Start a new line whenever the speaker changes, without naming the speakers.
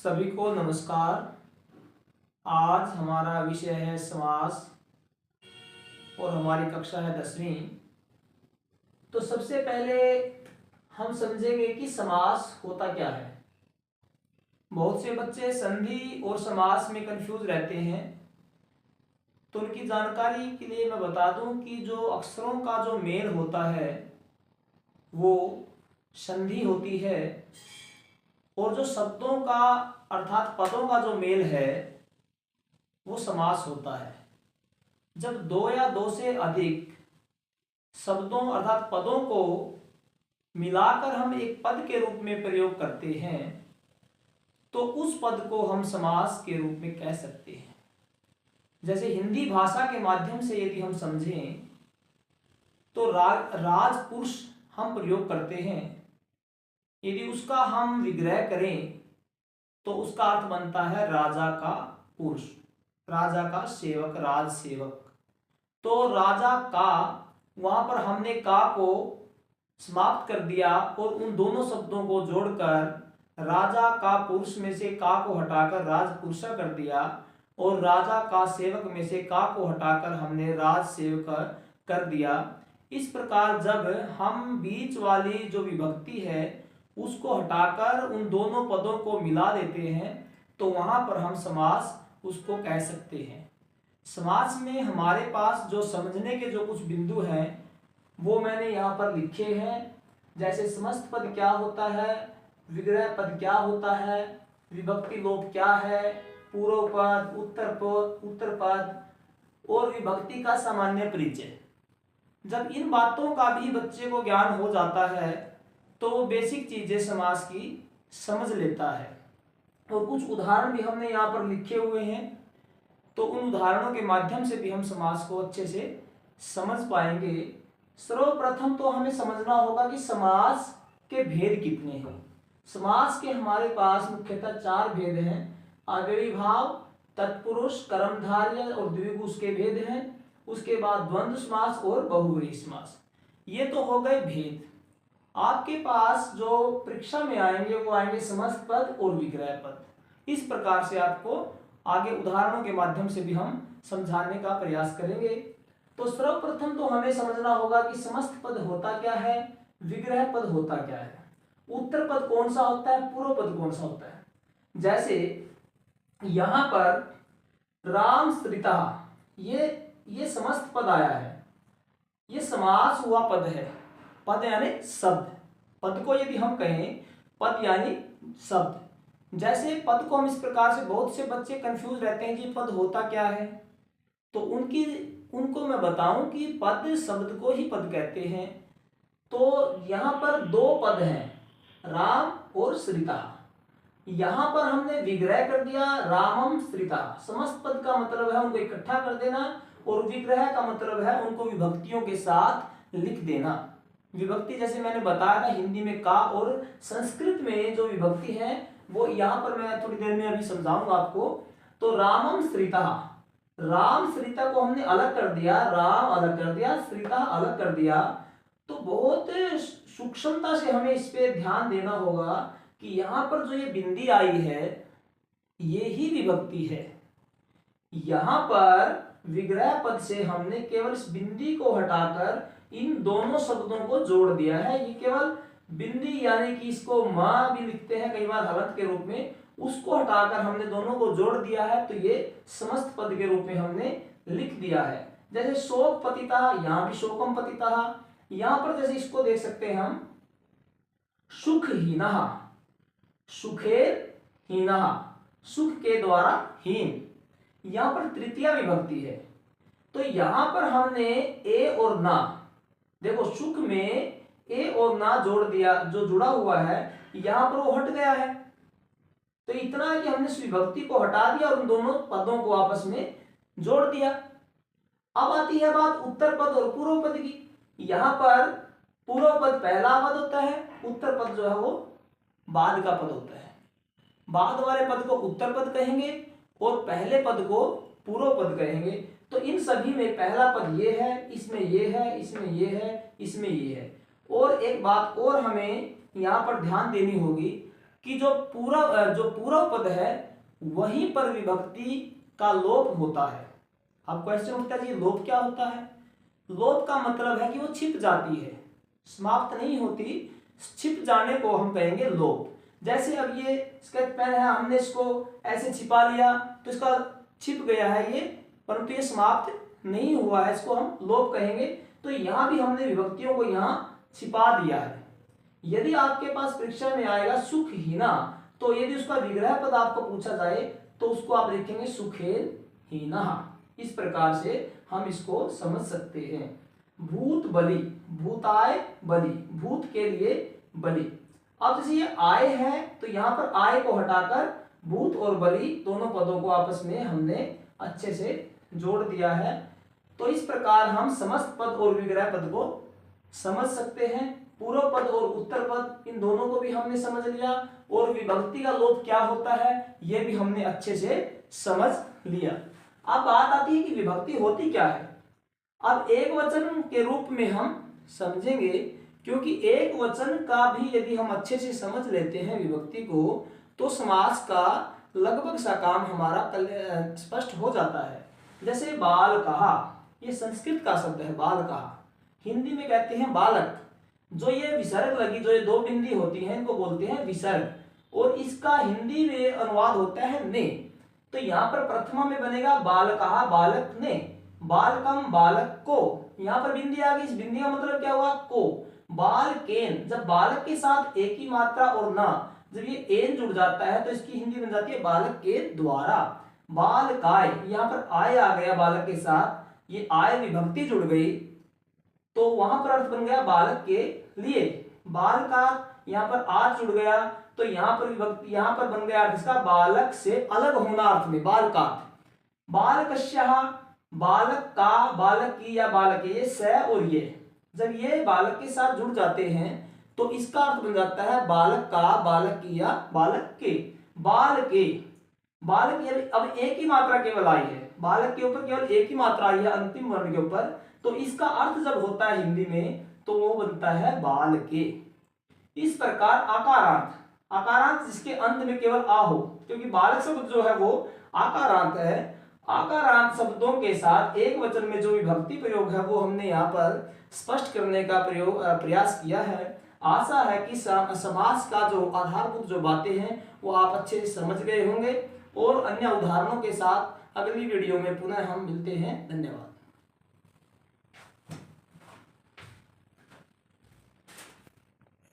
सभी को नमस्कार। आज हमारा विषय है समास और हमारी कक्षा है 10वीं। तो सबसे पहले हम समझेंगे कि समास होता क्या है। बहुत से बच्चे संधि और समास में कंफ्यूज रहते हैं, तो उनकी जानकारी के लिए मैं बता दूं कि जो अक्षरों का जो मेल होता है वो संधि होती है, और जो शब्दों का अर्थात पदों का जो मेल है वो समास होता है। जब दो या दो से अधिक शब्दों अर्थात पदों को मिलाकर हम एक पद के रूप में प्रयोग करते हैं तो उस पद को हम समास के रूप में कह सकते हैं। जैसे हिंदी भाषा के माध्यम से यदि हम समझें तो राजपुरुष हम प्रयोग करते हैं, यदि उसका हम विग्रह करें तो उसका अर्थ बनता है राजा का पुरुष, राजा का सेवक, राज सेवक। तो राजा का वहां पर हमने का को समाप्त कर दिया और उन दोनों शब्दों को जोड़कर राजा का पुरुष में से का को हटाकर राजपुरुष कर दिया, और राजा का सेवक में से का को हटाकर हमने राज सेवक कर दिया। इस प्रकार जब हम बीच वाली जो विभक्ति है उसको हटाकर उन दोनों पदों को मिला देते हैं तो वहां पर हम समास उसको कह सकते हैं। समास में हमारे पास जो समझने के जो कुछ बिंदु हैं वो मैंने यहाँ पर लिखे हैं। जैसे समस्त पद क्या होता है, विग्रह पद क्या होता है, विभक्ति लोप क्या है, पूर्व पद, उत्तर पद और विभक्ति का सामान्य परिचय। जब इन बातों का भी बच्चे को ज्ञान हो जाता है तो वो बेसिक चीजें समास की समझ लेता है। और कुछ उदाहरण भी हमने यहाँ पर लिखे हुए हैं, तो उन उदाहरणों के माध्यम से भी हम समास को अच्छे से समझ पाएंगे। सर्वप्रथम तो हमें समझना होगा कि समास के भेद कितने हैं। समास के हमारे पास मुख्यतः 4 भेद हैं। अव्ययी भाव, तत्पुरुष, कर्मधारय और द्विगु उसके भेद हैं। उसके बाद द्वंद्व समास और बहुव्रीहि समास। ये तो हो गए भेद। आपके पास जो परीक्षा में आएंगे वो आएंगे समस्त पद और विग्रह पद। इस प्रकार से आपको आगे उदाहरणों के माध्यम से भी हम समझाने का प्रयास करेंगे। तो सर्वप्रथम तो हमें समझना होगा कि समस्त पद होता क्या है, विग्रह पद होता क्या है, उत्तर पद कौन सा होता है, पूर्व पद कौन सा होता है। जैसे यहां पर राम श्रिता, ये समस्त पद आया है, ये समास हुआ पद है। पद यानी शब्द, पद को यदि हम कहें पद यानी शब्द। जैसे पद को हम इस प्रकार से, बहुत से बच्चे कंफ्यूज रहते हैं कि पद होता क्या है, तो उनको मैं बताऊं कि पद शब्द को ही पद कहते हैं। तो यहाँ पर 2 पद हैं, राम और श्रिता। यहाँ पर हमने विग्रह कर दिया रामम श्रिता। समस्त पद का मतलब है उनको इकट्ठा कर देना, और विग्रह का मतलब है उनको विभक्तियों के साथ लिख देना। विभक्ति जैसे मैंने बताया था हिंदी में का, और संस्कृत में जो विभक्ति है वो यहाँ पर मैं थोड़ी देर में अभी समझाऊंगा आपको। तो रामम श्रिता, राम श्रिता को हमने अलग कर दिया, राम अलग कर दिया, श्रिता अलग कर दिया। तो बहुत सूक्ष्मता से हमें इस पे ध्यान देना होगा कि यहाँ पर जो ये बिंदी आई है ये ही विभक्ति है। यहाँ पर विग्रह पद से हमने केवल इस बिंदी को हटाकर इन दोनों शब्दों को जोड़ दिया है। ये केवल बिंदी यानी कि इसको मां भी लिखते हैं कई बार हलंत के रूप में, उसको हटाकर हमने दोनों को जोड़ दिया है, तो ये समस्त पद के रूप में हमने लिख दिया है। जैसे शोक पतिता, यहाँ भी शोकम पतिता। यहाँ पर जैसे इसको देख सकते हैं हम, सुखहीनः, सुखेर हीनः, सुख के द्वारा हीन। यहाँ पर तृतीया विभक्ति है, तो यहाँ पर हमने ए और ना, देखो सुख में ए और ना जोड़ दिया, जो जुड़ा हुआ है यहाँ पर वो हट गया है। तो इतना है कि हमने इस विभक्ति को हटा दिया और उन दोनों पदों को आपस में जोड़ दिया। अब आती है बात उत्तर पद और पूर्व पद की। यहाँ पर पूर्व पद पहला पद होता है, उत्तर पद जो है वो बाद का पद होता है। बाद वाले पद को उत्तर पद कहेंगे और पहले पद को पूर्व पद कहेंगे। तो इन सभी में पहला पद ये है, इसमें ये है, इसमें ये है, इसमें ये है। और एक बात और हमें यहाँ पर ध्यान देनी होगी कि जो पूर्व पद है वहीं पर विभक्ति का लोप होता है। अब क्वेश्चन उठता है जी लोप क्या होता है? लोप का मतलब है कि वो छिप जाती है, समाप्त नहीं होती, छिप जाने को हम कहेंगे लोप। जैसे अब ये स्केच पेन है, हमने इसको ऐसे छिपा लिया तो इसका छिप गया है ये, परंतु ये समाप्त नहीं हुआ है, इसको हम लोप कहेंगे। तो यहाँ भी हमने विभक्तियों को यहाँ छिपा दिया है। यदि आपके पास परीक्षा में आएगा सुखहीना, तो यदि उसका विग्रह पद आपको पूछा जाए तो उसको आप लिखेंगे सुखेल हीना। इस प्रकार से हम इसको समझ सकते हैं। भूत बलि, भूताय बलि, भूत के लिए बलि। अब जैसे ये आय है तो यहाँ पर आय को हटाकर भूत और बलि दोनों पदों को आपस में हमने अच्छे से जोड़ दिया है। तो इस प्रकार हम समस्त पद और विग्रह पद को समझ सकते हैं। पूर्व पद और उत्तर पद इन दोनों को भी हमने समझ लिया, और विभक्ति का लोप क्या होता है ये भी हमने अच्छे से समझ लिया। अब बात आती है कि विभक्ति होती क्या है। अब एक वचन के रूप में हम समझेंगे, क्योंकि एक वचन का भी यदि हम अच्छे से समझ लेते हैं विभक्ति को, तो समास का लगभग सा काम हमारा स्पष्ट हो जाता है। जैसे बाल कहा, ये संस्कृत का शब्द है बाल कहा, हिंदी में कहते हैं बालक। जो ये विसर्ग लगी, जो ये दो बिंदी होती हैं, इनको बोलते हैं विसर्ग, और इसका हिंदी में अनुवाद होता है ने। तो यहाँ पर प्रथमा में बनेगा बाल कहा बालक ने, बालकम बालक को, यहाँ पर बिंदी आ गई, इस बिंदी का मतलब क्या हुआ को। बाल केन, जब बालक के साथ एक ही मात्रा और ना, जब ये एन जुड़ जाता है तो इसकी हिंदी बन जाती है बालक के द्वारा। बाल काय, यहाँ पर आय आ गया बालक के साथ, ये आय विभक्ति जुड़ गई तो वहां पर अर्थ बन गया बालक के लिए। बाल का यहाँ पर आज जुड़ गया तो यहाँ पर विभक्ति, यहाँ पर बन गया अर्थ इसका बालक से अलग होना अर्थ में, बाल का। बालकस्यः, बालक का, बालक की या बालक ये स और ये, जब ये बालक के साथ जुड़ जाते हैं तो इसका अर्थ बन जाता है बालक का, बालक की या बालक के। बाल के, बालक अब एक ही मात्रा केवल आई है, बालक के ऊपर केवल एक ही मात्रा आई है अंतिम वर्ण के ऊपर, तो इसका अर्थ जब होता है हिंदी में तो वो बनता है बाल के। इस प्रकार आकारांत, आकारांत जिसके अंत में केवल आ हो, क्योंकि बालक शब्द जो है वो आकारांत है। आकारांत शब्दों के साथ एक वचन में जो विभक्ति प्रयोग है वो हमने यहाँ पर स्पष्ट करने का प्रयास किया है। आशा है कि समास का जो आधारभूत जो बातें हैं वो आप अच्छे से समझ गए होंगे, और अन्य उदाहरणों के साथ अगली वीडियो में पुनः हम मिलते हैं। धन्यवाद।